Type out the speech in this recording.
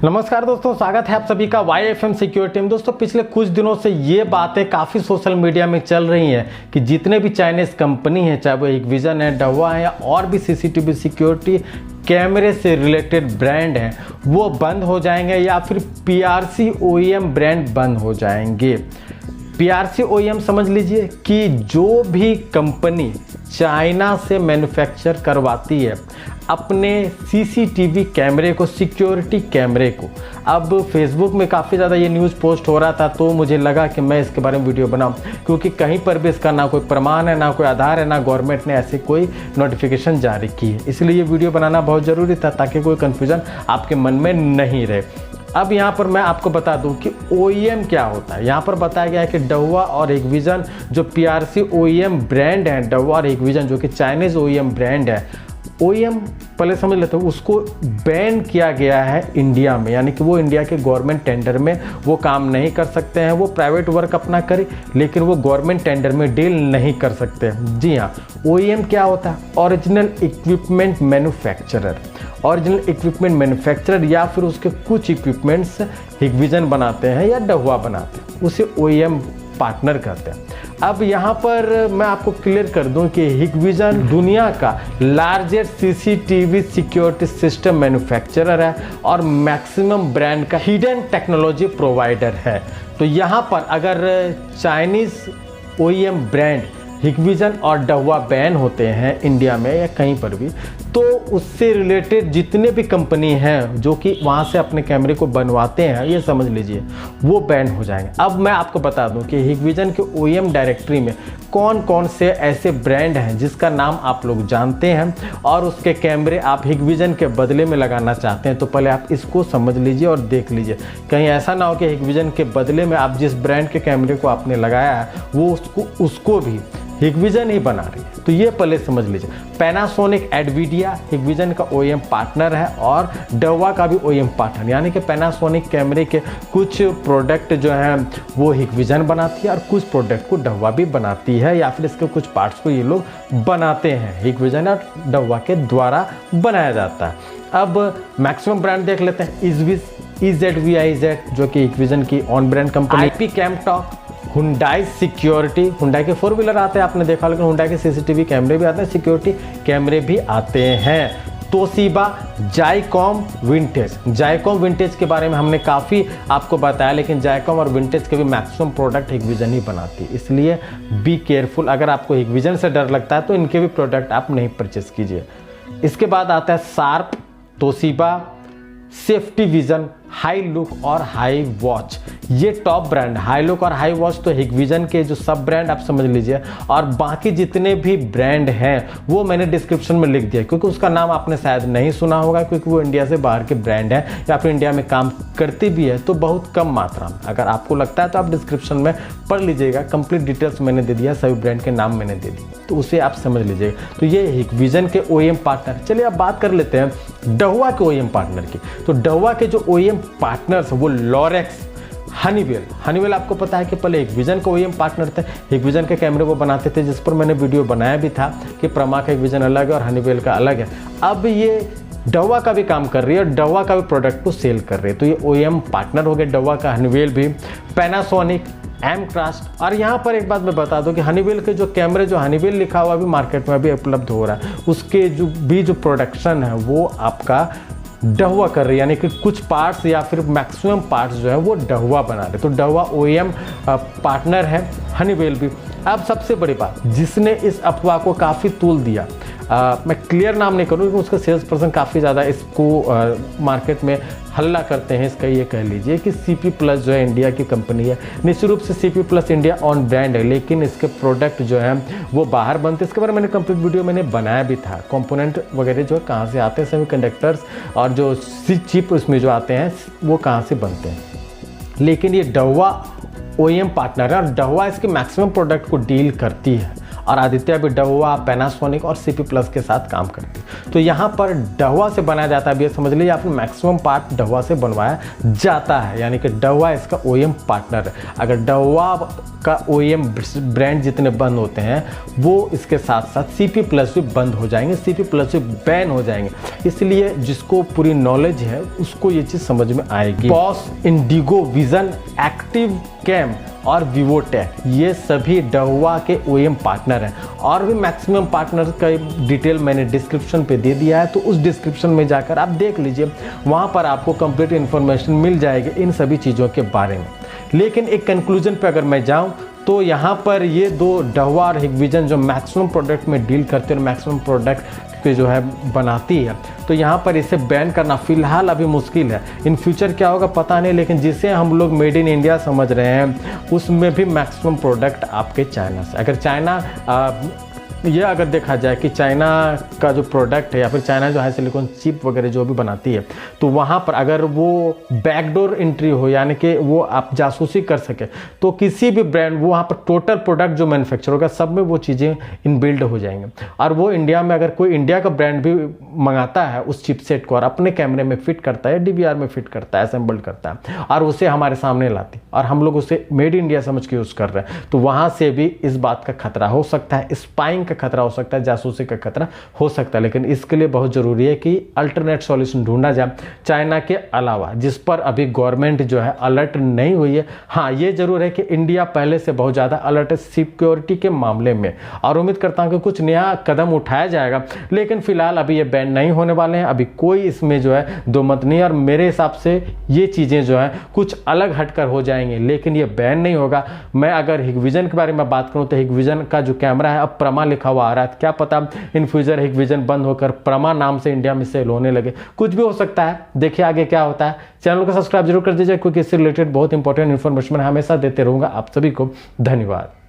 नमस्कार दोस्तों, स्वागत है आप सभी का YFM सिक्योरिटी में। दोस्तों पिछले कुछ दिनों से ये बातें काफ़ी सोशल मीडिया में चल रही हैं कि जितने भी चाइनीज़ कंपनी हैं, चाहे वो हिकविजन है, डहवा है या और भी सीसीटीवी सिक्योरिटी कैमरे से रिलेटेड ब्रांड हैं, वो बंद हो जाएंगे या फिर PRC OEM ब्रांड बंद हो जाएंगे। PRC OEM समझ लीजिए कि जो भी कंपनी चाइना से मैन्युफैक्चर करवाती है अपने CCTV कैमरे को, सिक्योरिटी कैमरे को। अब फेसबुक में काफ़ी ज़्यादा ये न्यूज़ पोस्ट हो रहा था, तो मुझे लगा कि मैं इसके बारे में वीडियो बनाऊं, क्योंकि कहीं पर भी इसका ना कोई प्रमाण है, ना कोई आधार है, ना गवर्नमेंट ने ऐसी कोई नोटिफिकेशन जारी की है। इसलिए ये वीडियो बनाना बहुत ज़रूरी था ताकि कोई कन्फ्यूज़न आपके मन में नहीं रहे। अब यहाँ पर मैं आपको बता दूं कि OEM क्या होता है। यहाँ पर बताया गया है कि डहवा और हिकविजन जो PRC OEM ब्रांड है, डहवा और हिकविजन जो कि चाइनीज़ OEM ब्रांड है, OEM पहले समझ लेते हो, उसको बैन किया गया है इंडिया में, यानी कि वो इंडिया के गवर्नमेंट टेंडर में वो काम नहीं कर सकते हैं। वो प्राइवेट वर्क अपना करे, लेकिन वो गवर्नमेंट टेंडर में डील नहीं कर सकते। जी हाँ, OEM क्या होता है? Original equipment manufacturer. Original equipment manufacturer या फिर उसके कुछ इक्विपमेंट्स हिकविजन बनाते हैं या डहवा बनाते हैं, उसे OEM पार्टनर कहते हैं। अब यहाँ पर मैं आपको क्लियर कर दूं कि हिकविजन दुनिया का largest CCTV security system manufacturer है और मैक्सिमम ब्रांड का हिडन टेक्नोलॉजी प्रोवाइडर है। तो यहाँ पर अगर चाइनीज़ OEM ब्रांड हिकविजन और डहवा बैन होते हैं इंडिया में या कहीं पर भी, तो उससे रिलेटेड जितने भी कंपनी हैं जो कि वहाँ से अपने कैमरे को बनवाते हैं, ये समझ लीजिए वो बैन हो जाएंगे। अब मैं आपको बता दूं कि हिकविजन के OEM डायरेक्टरी में कौन कौन से ऐसे ब्रांड हैं जिसका नाम आप लोग जानते हैं और उसके कैमरे आप हिकविजन के बदले में लगाना चाहते हैं। तो पहले आप इसको समझ लीजिए और देख लीजिए, कहीं ऐसा ना हो कि हिकविजन के बदले में आप जिस ब्रांड के कैमरे को आपने लगाया है वो उसको भी हिकविजन ही बना रही है। तो ये पहले समझ लीजिए। पैनासोनिक एडविडिया हिकविजन का OEM पार्टनर है और डहवा का भी OEM पार्टनर, यानी कि पैनासोनिक कैमरे के कुछ प्रोडक्ट जो हैं वो हिकविजन बनाती है और कुछ प्रोडक्ट को डहवा भी बनाती है, या फिर इसके कुछ पार्ट्स को ये लोग बनाते हैं, हिकविजन और डहवा के द्वारा बनाया जाता है। अब मैक्सिमम ब्रांड देख लेते हैं। EZVIZ जो कि हिकविजन की own brand company, IP Camtalk, Hyundai security, Hyundai के 4 व्हीलर आते हैं आपने देखा, लेकिन हुंडई के CCTV कैमरे भी आते हैं, सिक्योरिटी कैमरे भी आते हैं। Toshiba, Zicom, vintage. Zicom vintage के बारे में हमने काफ़ी आपको बताया, लेकिन जायकॉम और विंटेज के भी मैक्सिमम प्रोडक्ट हिकविजन ही बनाती है, इसलिए बी केयरफुल। अगर आपको हिकविजन से डर लगता है तो इनके भी प्रोडक्ट आप नहीं परचेस कीजिए। इसके बाद आता है sharp, Toshiba, safety vision, high look और हाई वॉच। ये टॉप ब्रांड, हाई लुक और हाई वॉच तो हिकविजन के जो सब ब्रांड आप समझ लीजिए, और बाकी जितने भी ब्रांड हैं वो मैंने डिस्क्रिप्शन में लिख दिया, क्योंकि उसका नाम आपने शायद नहीं सुना होगा, क्योंकि वो इंडिया से बाहर के ब्रांड है या फिर इंडिया में काम करती भी है तो बहुत कम मात्रा में। अगर आपको लगता है तो आप डिस्क्रिप्शन में पढ़ लीजिएगा, कंप्लीट डिटेल्स मैंने दे दिया, सभी ब्रांड के नाम मैंने दे दिए, तो उसे आप समझ लीजिएगा। तो ये हिकविजन के OEM पार्टनर। चलिए अब बात कर लेते हैं डहवा के OEM पार्टनर की। तो डहवा के जो OEM पार्टनर्स वो लॉरेक्स, हनीवेल आपको पता है कि पहले हिकविजन का OEM पार्टनर थे, हिकविजन के कैमरे वो बनाते थे, जिस पर मैंने वीडियो बनाया भी था कि प्रमा का हिकविजन अलग है और हनीवेल का अलग है। अब ये डहवा का भी काम कर रही है और डहवा का भी प्रोडक्ट को सेल कर रही है, तो ये OEM पार्टनर हो गए डहवा का। हनीवेल भी, पैनासोनिक, एमक्रास्ट। और यहाँ पर एक बात मैं बता दूं कि हनीवेल के जो कैमरे, जो हनीवेल लिखा हुआ भी मार्केट में अभी उपलब्ध हो रहा है, उसके जो प्रोडक्शन है वो आपका डहवा कर रही है, यानी कि कुछ पार्ट्स या फिर मैक्सिमम पार्ट्स जो है वो डहवा बना रहे। तो डहवा OEM पार्टनर है, हनीवेल भी। अब सबसे बड़ी बात, जिसने इस अफवाह को काफ़ी तूल दिया, मैं क्लियर नाम नहीं करूँ, उसका सेल्स पर्सन काफ़ी ज़्यादा इसको मार्केट में हल्ला करते हैं, इसका ये कह लीजिए कि CP+ जो है इंडिया की कंपनी है। निश्चित रूप से CP+ इंडिया ऑन ब्रांड है, लेकिन इसके प्रोडक्ट जो है वो बाहर बनते हैं। इसके बारे में मैंने कंप्लीट वीडियो मैंने बनाया भी था, कंपोनेंट वगैरह जो है कहाँ से आते हैं, सेमीकंडक्टर्स और जो चिप उसमें जो आते हैं वो कहाँ से बनते हैं। लेकिन ये डहवा OEM पार्टनर है और डहवा इसके मैक्सिमम प्रोडक्ट को डील करती है और आदित्य भी डहुआ, पैनासोनिक और सीपी प्लस के साथ काम करती है। तो यहाँ पर डहुआ से बनाया जाता है, अब ये समझ लीजिए आपने मैक्सिमम पार्ट डहुआ से बनवाया जाता है, यानी कि डहुआ इसका OEM पार्टनर है। अगर डहुआ का OEM ब्रांड जितने बंद होते हैं वो इसके साथ साथ सीपी प्लस भी बंद हो जाएंगे, सीपी प्लस भी बैन हो जाएंगे। इसलिए जिसको पूरी नॉलेज है उसको ये चीज़ समझ में आएगी। Boss, Indigo vision, active cam और विवोटेक ये सभी डहुआ के OEM पार्टनर हैं। और भी मैक्सिमम पार्टनर का डिटेल मैंने डिस्क्रिप्शन पे दे दिया है, तो उस डिस्क्रिप्शन में जाकर आप देख लीजिए, वहाँ पर आपको कंप्लीट इन्फॉर्मेशन मिल जाएगी इन सभी चीज़ों के बारे में। लेकिन एक कंक्लूजन पे अगर मैं जाऊँ तो यहाँ पर ये दो डहुआ और हिगविजन जो मैक्सिमम प्रोडक्ट में डील करते हैं और मैक्सिमम प्रोडक्ट पे जो है बनाती है, तो यहाँ पर इसे बैन करना फ़िलहाल अभी मुश्किल है। इन फ्यूचर क्या होगा पता नहीं, लेकिन जिसे हम लोग मेड इन इंडिया समझ रहे हैं उसमें भी मैक्सिमम प्रोडक्ट आपके चाइना से। अगर चाइना ये अगर देखा जाए कि चाइना का जो प्रोडक्ट है या फिर चाइना जो है सिलिकॉन चिप वगैरह जो भी बनाती है, तो वहाँ पर अगर वो बैकडोर एंट्री हो, यानी कि वो आप जासूसी कर सके, तो किसी भी ब्रांड वो वहाँ पर टोटल प्रोडक्ट जो मैन्युफैक्चर होगा सब में वो चीज़ें इनबिल्ड हो जाएंगे। और वो इंडिया में अगर कोई इंडिया का ब्रांड भी मंगाता है उस चिपसेट को और अपने कैमरे में फिट करता है, DVR में फिट करता है, असेंबल्ड करता है और उसे हमारे सामने लाती और हम लोग उसे मेड इंडिया समझ के यूज़ कर रहे हैं, तो वहाँ से भी इस बात का खतरा हो सकता है, स्पाइंग खतरा हो सकता है, जासूसी का खतरा हो सकता है। लेकिन इसके लिए बहुत जरूरी है कि अल्टरनेट सॉल्यूशन ढूंढा जाए चाइना के अलावा, जिस पर अभी गवर्नमेंट जो है अलर्ट नहीं हुई है। हाँ, ये जरूर है कि इंडिया पहले से बहुत ज़्यादा अलर्ट है सिक्योरिटी के मामले में, और उम्मीद करता हूं कि कुछ नया कदम उठाया जाएगा। लेकिन फिलहाल अभी ये बैन नहीं होने वाले हैं, अभी कोई इसमें जो है दो मत नहीं, और मेरे हिसाब से ये चीज़ें जो है कुछ अलग हटकर हो जाएंगे, लेकिन ये बैन नहीं होगा। मैं अगर हिगविजन के बारे में बात करूं तो हिगविजन का जो कैमरा है अब प्रमा लिखा हुआ आ रहा है, क्या पता इन फ्यूचर हिगविजन बंद होकर प्रमा नाम से इंडिया में सेल होने लगे, कुछ भी हो सकता है। देखिए आगे क्या होता है। चैनल को सब्सक्राइब जरूर कर दीजिए, क्योंकि इससे रिलेटेड बहुत इंपॉर्टेंट इन्फॉर्मेशन मैं हमेशा देते रहूंगा। आप सभी को धन्यवाद।